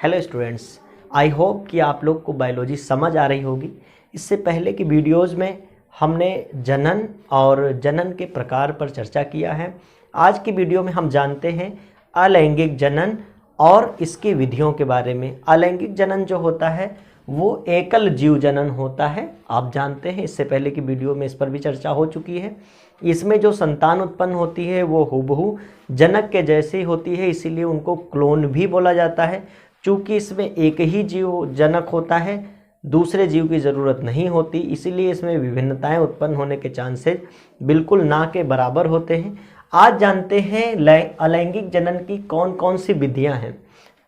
Hello students, I hope कि आप लोग को बायोलॉजी समझ आ रही होगी। इससे पहले की वीडियोस में हमने जनन और जनन के प्रकार पर चर्चा किया है। आज की वीडियो में हम जानते हैं अलैंगिक जनन और इसकी विधियों के बारे में। अलैंगिक जनन जो होता है वो एकल जीव जनन होता है, आप जानते हैं। इससे पहले की वीडियो में इस पर भी चर्चा हो चुकी है। इसमें जो संतान उत्पन्न होती है वो हूबहू जनक के जैसी होती है, इसीलिए उनको क्लोन भी बोला जाता है। चूँकि इसमें एक ही जीव जनक होता है, दूसरे जीव की ज़रूरत नहीं होती, इसीलिए इसमें विभिन्नताएं उत्पन्न होने के चांसेस बिल्कुल ना के बराबर होते हैं। आज जानते हैं अलैंगिक जनन की कौन कौन सी विधियां हैं।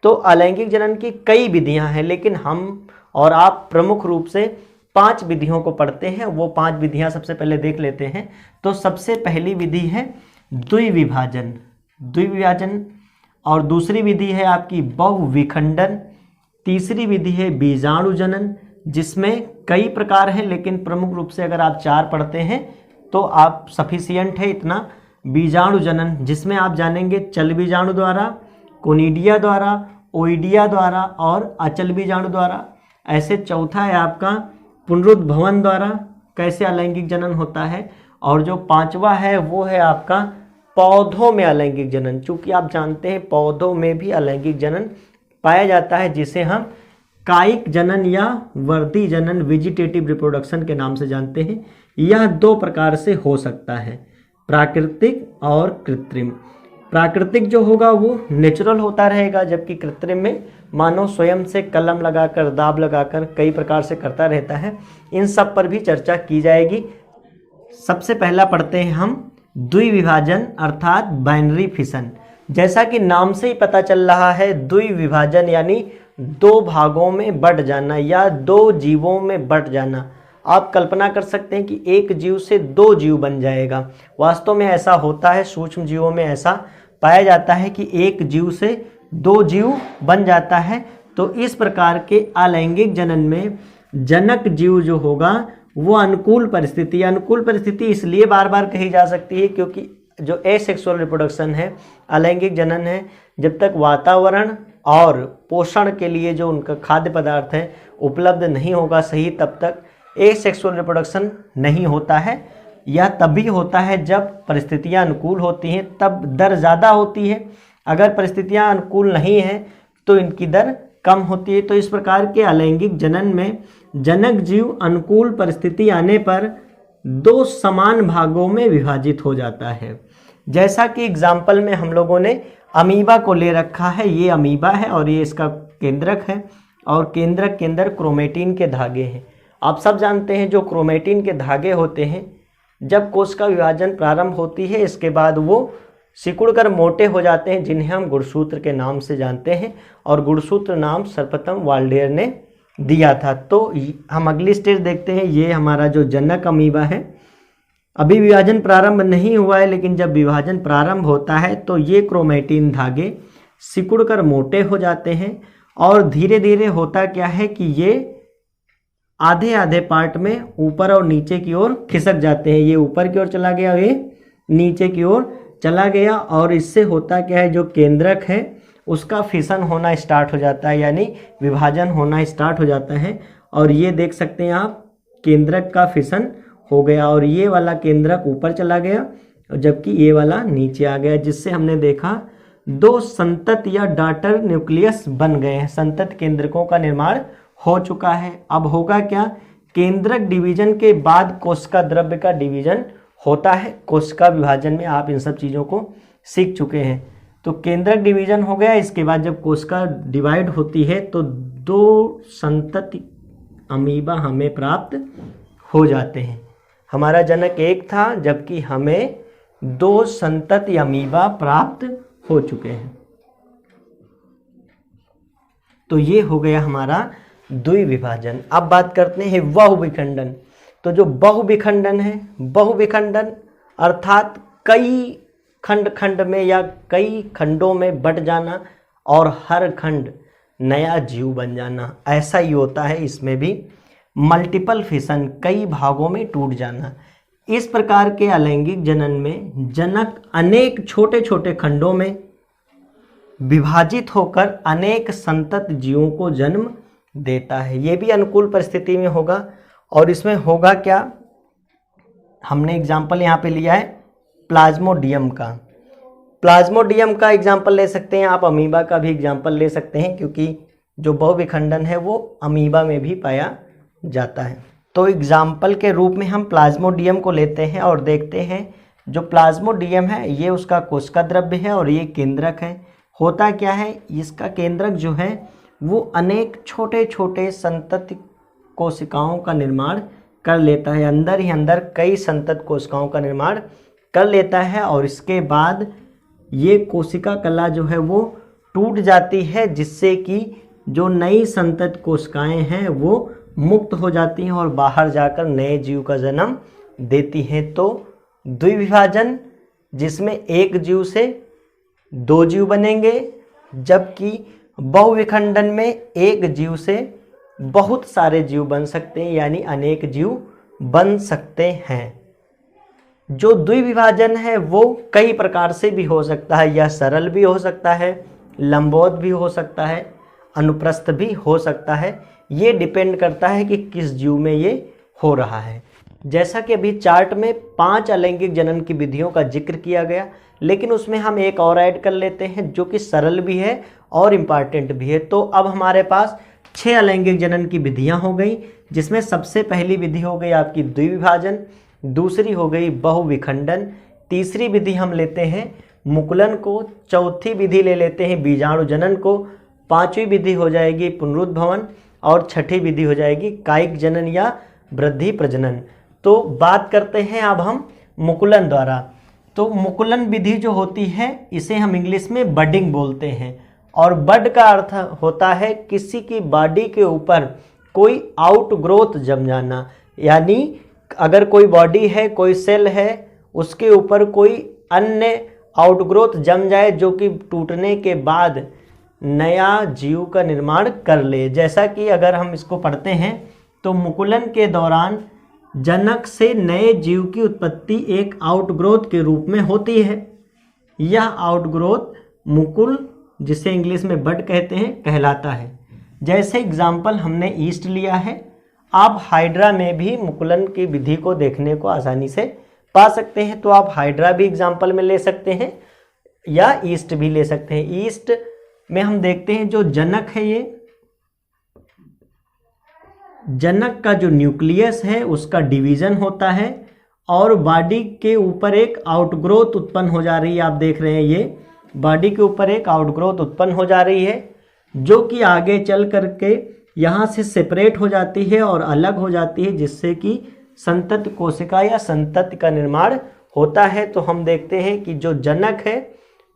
तो अलैंगिक जनन की कई विधियां हैं, लेकिन हम और आप प्रमुख रूप से 5 विधियों को पढ़ते हैं। वो 5 विधियां सबसे पहले देख लेते हैं। तो सबसे पहली विधि है द्विविभाजन, और दूसरी विधि है आपकी बहुविखंडन। तीसरी विधि है बीजाणु जनन, जिसमें कई प्रकार हैं, लेकिन प्रमुख रूप से अगर आप 4 पढ़ते हैं तो आप सफिशियंट है इतना। बीजाणु जनन, जिसमें आप जानेंगे चल बीजाणु द्वारा, कोनिडिया द्वारा, ओइडिया द्वारा और अचल बीजाणु द्वारा। ऐसे चौथा है आपका पुनरुद्भवन द्वारा, कैसे अलैंगिक जनन होता है। और जो 5वां है वो है आपका पौधों में अलैंगिक जनन। चूँकि आप जानते हैं पौधों में भी अलैंगिक जनन पाया जाता है, जिसे हम कायिक जनन या वर्दी जनन, वेजिटेटिव रिप्रोडक्शन के नाम से जानते हैं। यह 2 प्रकार से हो सकता है, प्राकृतिक और कृत्रिम। प्राकृतिक जो होगा वो नेचुरल होता रहेगा, जबकि कृत्रिम में मानव स्वयं से कलम लगाकर, दाब लगाकर कई प्रकार से करता रहता है। इन सब पर भी चर्चा की जाएगी। सबसे पहला पढ़ते हैं हम द्विविभाजन अर्थात बाइनरी फिशन। जैसा कि नाम से ही पता चल रहा है, द्विविभाजन यानी 2 भागों में बट जाना या 2 जीवों में बट जाना। आप कल्पना कर सकते हैं कि एक जीव से 2 जीव बन जाएगा। वास्तव में ऐसा होता है, सूक्ष्म जीवों में ऐसा पाया जाता है कि एक जीव से 2 जीव बन जाता है। तो इस प्रकार के अलैंगिक जनन में जनक जीव जो होगा वो अनुकूल परिस्थिति इसलिए बार बार कही जा सकती है क्योंकि जो एसेक्सुअल रिप्रोडक्शन है, अलैंगिक जनन है, जब तक वातावरण और पोषण के लिए जो उनका खाद्य पदार्थ है उपलब्ध नहीं होगा सही, तब तक एसेक्सुअल रिप्रोडक्शन नहीं होता है। यह तभी होता है जब परिस्थितियां अनुकूल होती हैं, तब दर ज़्यादा होती है। अगर परिस्थितियां अनुकूल नहीं हैं तो इनकी दर कम होती है। तो इस प्रकार के अलैंगिक जनन में जनक जीव अनुकूल परिस्थिति आने पर 2 समान भागों में विभाजित हो जाता है। जैसा कि एग्जाम्पल में हम लोगों ने अमीबा को ले रखा है। ये अमीबा है और ये इसका केंद्रक है, और केंद्रक के अंदर क्रोमेटिन के धागे हैं। आप सब जानते हैं जो क्रोमेटिन के धागे होते हैं, जब कोश का विभाजन प्रारंभ होती है इसके बाद वो सिकुड़कर मोटे हो जाते हैं, जिन्हें हम गुणसूत्र के नाम से जानते हैं। और गुणसूत्र नाम सर्वप्रथम वाल्डेयर ने दिया था। तो हम अगली स्टेज देखते हैं। ये हमारा जो जनक अमीबा है, अभी विभाजन प्रारंभ नहीं हुआ है, लेकिन जब विभाजन प्रारंभ होता है तो ये क्रोमेटिन धागे सिकुड़कर मोटे हो जाते हैं, और धीरे धीरे होता क्या है कि ये आधे आधे पार्ट में ऊपर और नीचे की ओर खिसक जाते हैं। ये ऊपर की ओर चला गया, ये नीचे की ओर चला गया, और इससे होता क्या है, जो केंद्रक है उसका फिशन होना स्टार्ट हो जाता है, यानी विभाजन होना स्टार्ट हो जाता है। और ये देख सकते हैं आप, केंद्रक का फिशन हो गया और ये वाला केंद्रक ऊपर चला गया, जबकि ये वाला नीचे आ गया, जिससे हमने देखा 2 संतत या डॉटर न्यूक्लियस बन गए हैं। संतत केंद्रकों का निर्माण हो चुका है। अब होगा क्या, केंद्रक डिवीजन के बाद कोशिका द्रव्य का डिवीजन होता है। कोशिका विभाजन में आप इन सब चीज़ों को सीख चुके हैं। तो केंद्रक डिवीजन हो गया, इसके बाद जब कोशिका डिवाइड होती है तो 2 संतति अमीबा हमें प्राप्त हो जाते हैं। हमारा जनक एक था, जबकि हमें 2 संतति अमीबा प्राप्त हो चुके हैं। तो ये हो गया हमारा द्विविभाजन। अब बात करते हैं बहुविखंडन। तो जो बहुविखंडन है, बहुविखंडन अर्थात कई खंड में या कई खंडों में बट जाना और हर खंड नया जीव बन जाना, ऐसा ही होता है। इसमें भी मल्टीपल फिशन, कई भागों में टूट जाना। इस प्रकार के अलैंगिक जनन में जनक अनेक छोटे छोटे खंडों में विभाजित होकर अनेक संतत जीवों को जन्म देता है। ये भी अनुकूल परिस्थिति में होगा। और इसमें होगा क्या, हमने एग्जाम्पल यहाँ पे लिया है प्लाज्मोडियम का। प्लाज्मोडियम का एग्जाम्पल ले सकते हैं आप, अमीबा का भी एग्जाम्पल ले सकते हैं, क्योंकि जो बहुविखंडन है वो अमीबा में भी पाया जाता है। तो एग्जाम्पल के रूप में हम प्लाज्मोडियम को लेते हैं और देखते हैं जो प्लाज्मोडियम है ये उसका कोशिका द्रव्य है और ये केंद्रक है। होता क्या है, इसका केंद्रक जो है वो अनेक छोटे छोटे संतत कोशिकाओं का निर्माण कर लेता है, अंदर ही अंदर कई संतत कोशिकाओं का निर्माण कर लेता है। और इसके बाद ये कोशिका कला जो है वो टूट जाती है, जिससे कि जो नई संतत कोशिकाएं हैं वो मुक्त हो जाती हैं और बाहर जाकर नए जीव का जन्म देती हैं। तो द्विविभाजन जिसमें एक जीव से दो जीव बनेंगे, जबकि बहुविखंडन में एक जीव से बहुत सारे जीव बन सकते हैं, यानी अनेक जीव बन सकते हैं। जो द्विविभाजन है वो कई प्रकार से भी हो सकता है, या सरल भी हो सकता है, लंबवत भी हो सकता है, अनुप्रस्थ भी हो सकता है। ये डिपेंड करता है कि किस जीव में ये हो रहा है। जैसा कि अभी चार्ट में 5 अलैंगिक जनन की विधियों का जिक्र किया गया, लेकिन उसमें हम एक और ऐड कर लेते हैं जो कि सरल भी है और इम्पॉर्टेंट भी है। तो अब हमारे पास 6 अलैंगिक जनन की विधियां हो गई, जिसमें सबसे पहली विधि हो गई आपकी द्विविभाजन, दूसरी हो गई बहुविखंडन, तीसरी विधि हम लेते हैं मुकुलन को, चौथी विधि ले लेते हैं बीजाणु जनन को, पांचवी विधि हो जाएगी पुनरुद्भवन और छठी विधि हो जाएगी कायिक जनन या वृद्धि प्रजनन। तो बात करते हैं अब हम मुकुलन द्वारा। तो मुकुलन विधि जो होती है इसे हम इंग्लिश में बडिंग बोलते हैं, और बड का अर्थ होता है किसी की बॉडी के ऊपर कोई आउटग्रोथ जम जाना, यानी अगर कोई बॉडी है, कोई सेल है, उसके ऊपर कोई अन्य आउटग्रोथ जम जाए जो कि टूटने के बाद नया जीव का निर्माण कर ले। जैसा कि अगर हम इसको पढ़ते हैं तो मुकुलन के दौरान जनक से नए जीव की उत्पत्ति एक आउटग्रोथ के रूप में होती है। यह आउटग्रोथ मुकुल, जिसे इंग्लिश में बड कहते हैं, कहलाता है। जैसे एग्जाम्पल हमने ईस्ट लिया है, आप हाइड्रा में भी मुकुलन की विधि को देखने को आसानी से पा सकते हैं। तो आप हाइड्रा भी एग्जाम्पल में ले सकते हैं या ईस्ट भी ले सकते हैं। ईस्ट में हम देखते हैं जो जनक है, ये जनक का जो न्यूक्लियस है उसका डिवीजन होता है और बॉडी के ऊपर एक आउटग्रोथ उत्पन्न हो जा रही है। आप देख रहे हैं ये बॉडी के ऊपर एक आउटग्रोथ उत्पन्न हो जा रही है, जो कि आगे चल करके यहाँ से सेपरेट हो जाती है और अलग हो जाती है, जिससे कि संतत कोशिका या संतति का निर्माण होता है। तो हम देखते हैं कि जो जनक है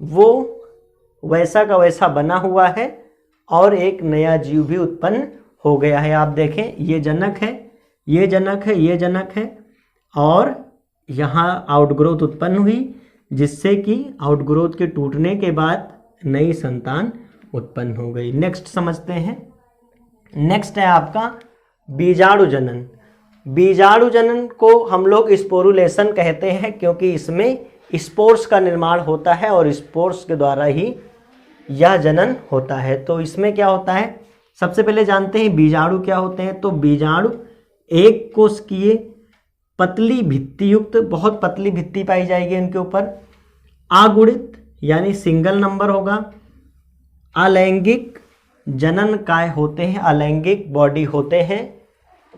वो वैसा का वैसा बना हुआ है और एक नया जीव भी उत्पन्न हो गया है। आप देखें ये जनक है, ये जनक है, ये जनक है, और यहाँ आउटग्रोथ उत्पन्न हुई, जिससे कि आउटग्रोथ के टूटने के बाद नई संतान उत्पन्न हो गई। नेक्स्ट समझते हैं। नेक्स्ट है आपका बीजाणु जनन। बीजाणु जनन को हम लोग स्पोरुलेशन कहते हैं, क्योंकि इसमें स्पोर्स का निर्माण होता है और स्पोर्स के द्वारा ही यह जनन होता है। तो इसमें क्या होता है, सबसे पहले जानते हैं बीजाणु क्या होते हैं। तो बीजाणु एक कोशिकीय पतली भित्ति युक्त, बहुत पतली भित्ति पाई जाएगी इनके ऊपर, अगुणित यानी सिंगल नंबर होगा, अलैंगिक जनन काय होते हैं, अलैंगिक बॉडी होते हैं।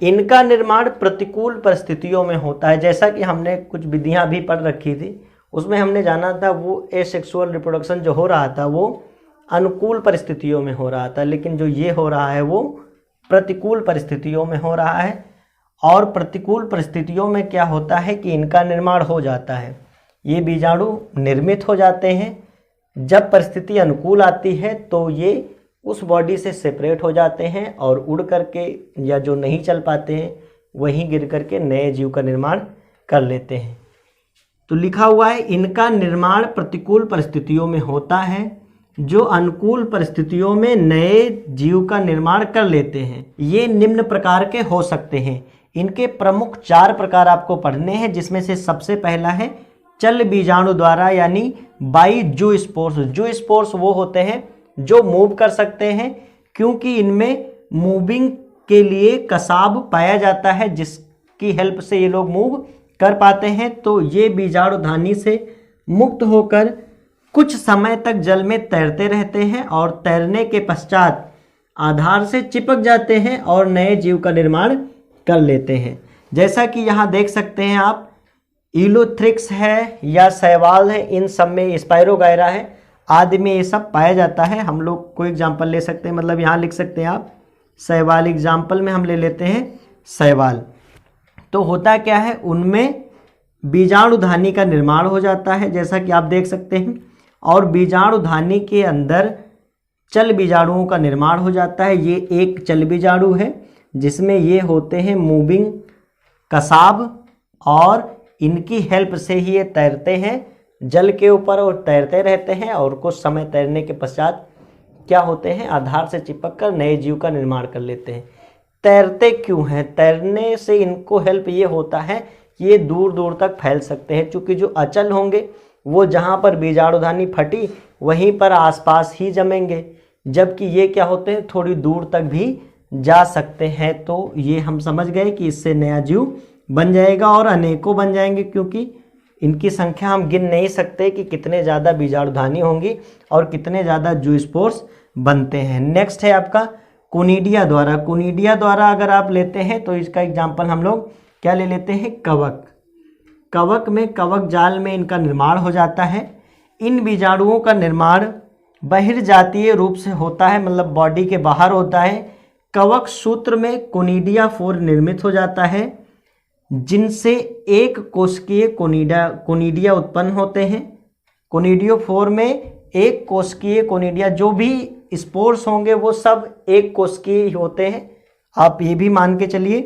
इनका निर्माण प्रतिकूल परिस्थितियों में होता है। जैसा कि हमने कुछ विधियां भी पढ़ रखी थी, उसमें हमने जाना था वो एसेक्सुअल रिप्रोडक्शन जो हो रहा था वो अनुकूल परिस्थितियों में हो रहा था, लेकिन जो ये हो रहा है वो प्रतिकूल परिस्थितियों में हो रहा है। और प्रतिकूल परिस्थितियों में क्या होता है कि इनका निर्माण हो जाता है, ये बीजाणु निर्मित हो जाते हैं। जब परिस्थिति अनुकूल आती है तो ये उस बॉडी से सेपरेट हो जाते हैं और उड़ करके, या जो नहीं चल पाते हैं वहीं गिर करके नए जीव का निर्माण कर लेते हैं। तो लिखा हुआ है इनका निर्माण प्रतिकूल परिस्थितियों में होता है, जो अनुकूल परिस्थितियों में नए जीव का निर्माण कर लेते हैं। ये निम्न प्रकार के हो सकते हैं। इनके प्रमुख 4 प्रकार आपको पढ़ने हैं, जिसमें से सबसे पहला है चल बीजाणु द्वारा यानी बाई जू स्पोर्स। जू स्पोर्स वो होते हैं जो मूव कर सकते हैं, क्योंकि इनमें मूविंग के लिए कसाब पाया जाता है जिसकी हेल्प से ये लोग मूव कर पाते हैं। तो ये बीजाणुधानी से मुक्त होकर कुछ समय तक जल में तैरते रहते हैं और तैरने के पश्चात आधार से चिपक जाते हैं और नए जीव का निर्माण कर लेते हैं। जैसा कि यहाँ देख सकते हैं आप, इलोथ्रिक्स है या शैवाल है, इन सब में स्पायरोगायरा है आदि में ये सब पाया जाता है। हम लोग कोई एग्जाम्पल ले सकते हैं, मतलब यहाँ लिख सकते हैं आप शैवाल। एग्जाम्पल में हम ले लेते हैं शैवाल। तो होता क्या है, उनमें बीजाणुधानी का निर्माण हो जाता है जैसा कि आप देख सकते हैं, और बीजाणुधानी के अंदर चल बीजाणुओं का निर्माण हो जाता है। ये एक चल बीजाणु है जिसमें ये होते हैं मूविंग कसाब, और इनकी हेल्प से ही ये तैरते हैं जल के ऊपर और तैरते रहते हैं, और कुछ समय तैरने के पश्चात क्या होते हैं, आधार से चिपक कर नए जीव का निर्माण कर लेते हैं। तैरते क्यों हैं? तैरने से इनको हेल्प ये होता है, ये दूर दूर तक फैल सकते हैं, क्योंकि जो अचल होंगे वो जहाँ पर बीजाणुधानी फटी वहीं पर आसपास ही जमेंगे, जबकि ये क्या होते हैं, थोड़ी दूर तक भी जा सकते हैं। तो ये हम समझ गए कि इससे नया जीव बन जाएगा और अनेकों बन जाएंगे, क्योंकि इनकी संख्या हम गिन नहीं सकते कि कितने ज़्यादा बीजाणुधानी होंगी और कितने ज़्यादा जूस्पोर्स बनते हैं। नेक्स्ट है आपका कोनिडिया द्वारा। कोनिडिया द्वारा अगर आप लेते हैं तो इसका एग्जाम्पल हम लोग क्या ले लेते हैं, कवक। कवक में, कवक जाल में इनका निर्माण हो जाता है। इन बीजाणुओं का निर्माण बहिर्जातीय रूप से होता है, मतलब बॉडी के बाहर होता है। कवक सूत्र में कोनिडिया फोर निर्मित हो जाता है, जिनसे एक कोशिकीय कोनिडिया उत्पन्न होते हैं। कोनिडियो फोर में एक कोशिकीय कोनिडिया, जो भी स्पोर्स होंगे वो सब एक कोशिकीय होते हैं। आप ये भी मान के चलिए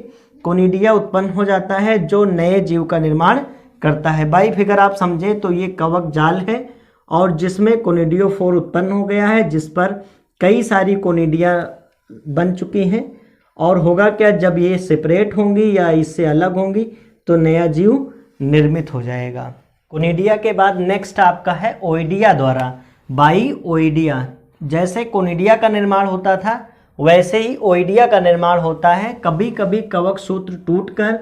कोनिडिया उत्पन्न हो जाता है जो नए जीव का निर्माण करता है। बाई फिगर आप समझें तो ये कवक जाल है और जिसमें कोनिडियो फोर उत्पन्न हो गया है, जिस पर कई सारी कोनिडिया बन चुकी हैं। और होगा क्या, जब ये सेपरेट होंगी या इससे अलग होंगी तो नया जीव निर्मित हो जाएगा। कोनिडिया के बाद नेक्स्ट आपका है ओइडिया द्वारा, बाई ओइडिया। जैसे कोनिडिया का निर्माण होता था वैसे ही ओइडिया का निर्माण होता है। कभी कभी कवक सूत्र टूटकर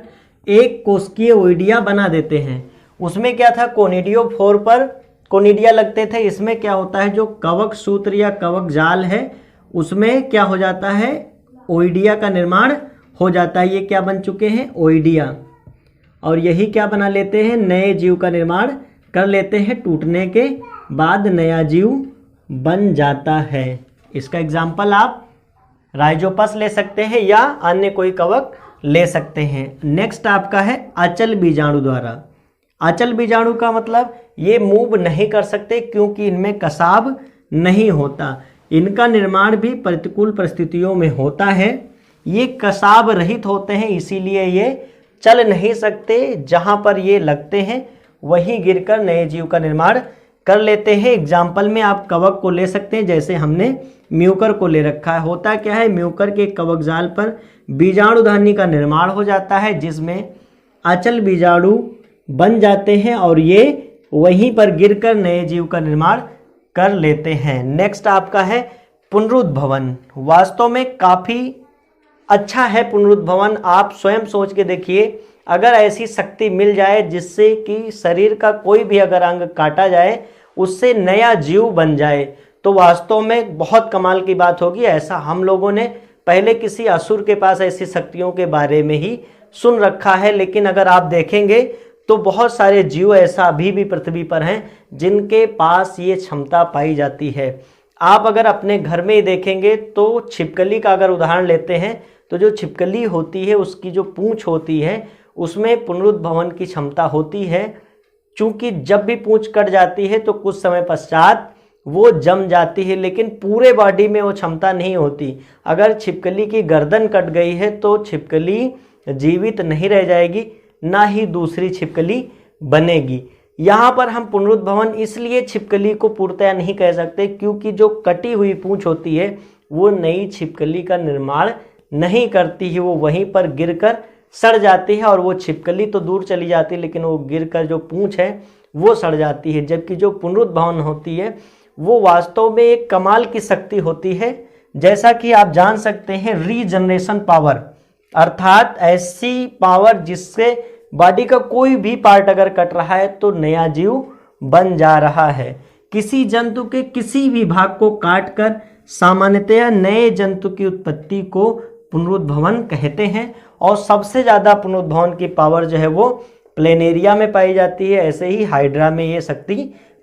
एक कोशिकीय ओइडिया बना देते हैं। उसमें क्या था, कोनिडियो फोर पर कोनिडिया लगते थे। इसमें क्या होता है, जो कवक सूत्र या कवक जाल है उसमें क्या हो जाता है, ओइडिया का निर्माण हो जाता है। ये क्या बन चुके हैं, ओइडिया, और यही क्या बना लेते हैं, नए जीव का निर्माण कर लेते हैं। टूटने के बाद नया जीव बन जाता है। इसका एग्जाम्पल आप राइजोपस ले सकते हैं या अन्य कोई कवक ले सकते हैं। नेक्स्ट आपका है अचल बीजाणु द्वारा। अचल बीजाणु का मतलब ये मूव नहीं कर सकते क्योंकि इनमें कसाब नहीं होता। इनका निर्माण भी प्रतिकूल परिस्थितियों में होता है। ये कसाब रहित होते हैं, इसीलिए ये चल नहीं सकते। जहाँ पर ये लगते हैं वहीं गिरकर नए जीव का निर्माण कर लेते हैं। एग्जाम्पल में आप कवक को ले सकते हैं, जैसे हमने म्यूकर को ले रखा है। होता क्या है, म्यूकर के कवक जाल पर बीजाणुधानी का निर्माण हो जाता है, जिसमें अचल बीजाणु बन जाते हैं और ये वहीं पर गिरकर नए जीव का निर्माण कर लेते हैं। नेक्स्ट आपका है पुनरुद्भवन। वास्तव में काफ़ी अच्छा है पुनरुद्भवन। आप स्वयं सोच के देखिए, अगर ऐसी शक्ति मिल जाए जिससे कि शरीर का कोई भी अगर अंग काटा जाए उससे नया जीव बन जाए, तो वास्तव में बहुत कमाल की बात होगी। ऐसा हम लोगों ने पहले किसी असुर के पास ऐसी शक्तियों के बारे में ही सुन रखा है, लेकिन अगर आप देखेंगे तो बहुत सारे जीव ऐसा अभी भी पृथ्वी पर हैं जिनके पास ये क्षमता पाई जाती है। आप अगर अपने घर में ही देखेंगे तो छिपकली का अगर उदाहरण लेते हैं तो जो छिपकली होती है उसकी जो पूंछ होती है उसमें पुनरुद्भवन की क्षमता होती है। चूँकि जब भी पूंछ कट जाती है तो कुछ समय पश्चात वो जम जाती है, लेकिन पूरे बॉडी में वो क्षमता नहीं होती। अगर छिपकली की गर्दन कट गई है तो छिपकली जीवित नहीं रह जाएगी, ना ही दूसरी छिपकली बनेगी। यहाँ पर हम पुनरुद्भवन इसलिए छिपकली को पूर्णतया नहीं कह सकते क्योंकि जो कटी हुई पूंछ होती है वो नई छिपकली का निर्माण नहीं करती है, वो वहीं पर गिरकर सड़ जाती है और वो छिपकली तो दूर चली जाती है, लेकिन वो गिरकर जो पूंछ है वो सड़ जाती है। जबकि जो पुनरुद्भवन होती है वो वास्तव में एक कमाल की शक्ति होती है। जैसा कि आप जान सकते हैं रीजनरेशन पावर, अर्थात ऐसी पावर जिससे बॉडी का कोई भी पार्ट अगर कट रहा है तो नया जीव बन जा रहा है। किसी जंतु के किसी भी भाग को काटकर सामान्यतया नए जंतु की उत्पत्ति को पुनरुद्भवन कहते हैं। और सबसे ज़्यादा पुनरुद्भवन की पावर जो है वो प्लेनेरिया में पाई जाती है। ऐसे ही हाइड्रा में ये शक्ति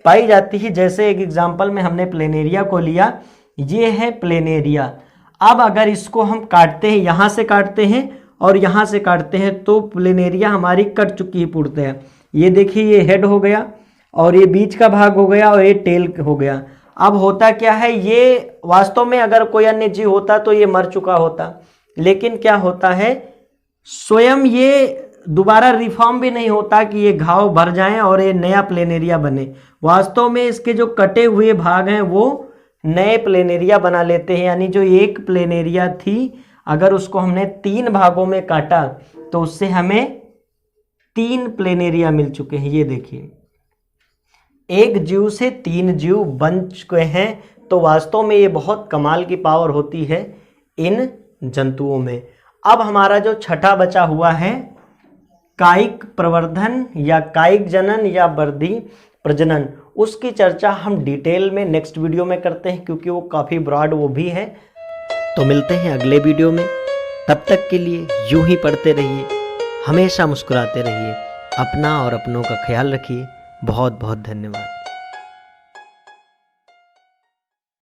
पाई जाती है। जैसे एक एग्जांपल में हमने प्लेनेरिया को लिया, ये है प्लेनेरिया। अब अगर इसको हम काटते हैं, यहाँ से काटते हैं और यहाँ से काटते हैं, तो प्लेनेरिया हमारी कट चुकी है पूर्णतः। ये देखिए, ये हेड हो गया और ये बीच का भाग हो गया और ये टेल हो गया। अब होता क्या है, ये वास्तव में अगर कोई अन्य जीव होता तो ये मर चुका होता, लेकिन क्या होता है, स्वयं ये दोबारा रिफॉर्म भी नहीं होता कि ये घाव भर जाएं और ये नया प्लेनेरिया बने। वास्तव में इसके जो कटे हुए भाग हैं वो नए प्लेनेरिया बना लेते हैं। यानी जो एक प्लेनेरिया थी, अगर उसको हमने 3 भागों में काटा तो उससे हमें 3 प्लेनेरिया मिल चुके हैं। ये देखिए, एक जीव से 3 जीव बन चुके हैं। तो वास्तव में ये बहुत कमाल की पावर होती है इन जंतुओं में। अब हमारा जो छठा बचा हुआ है कायिक प्रवर्धन या कायिक जनन या वृद्धि प्रजनन, उसकी चर्चा हम डिटेल में नेक्स्ट वीडियो में करते हैं, क्योंकि वो काफ़ी ब्रॉड वो भी है। तो मिलते हैं अगले वीडियो में। तब तक के लिए यूं ही पढ़ते रहिए, हमेशा मुस्कुराते रहिए, अपना और अपनों का ख्याल रखिए। बहुत बहुत धन्यवाद।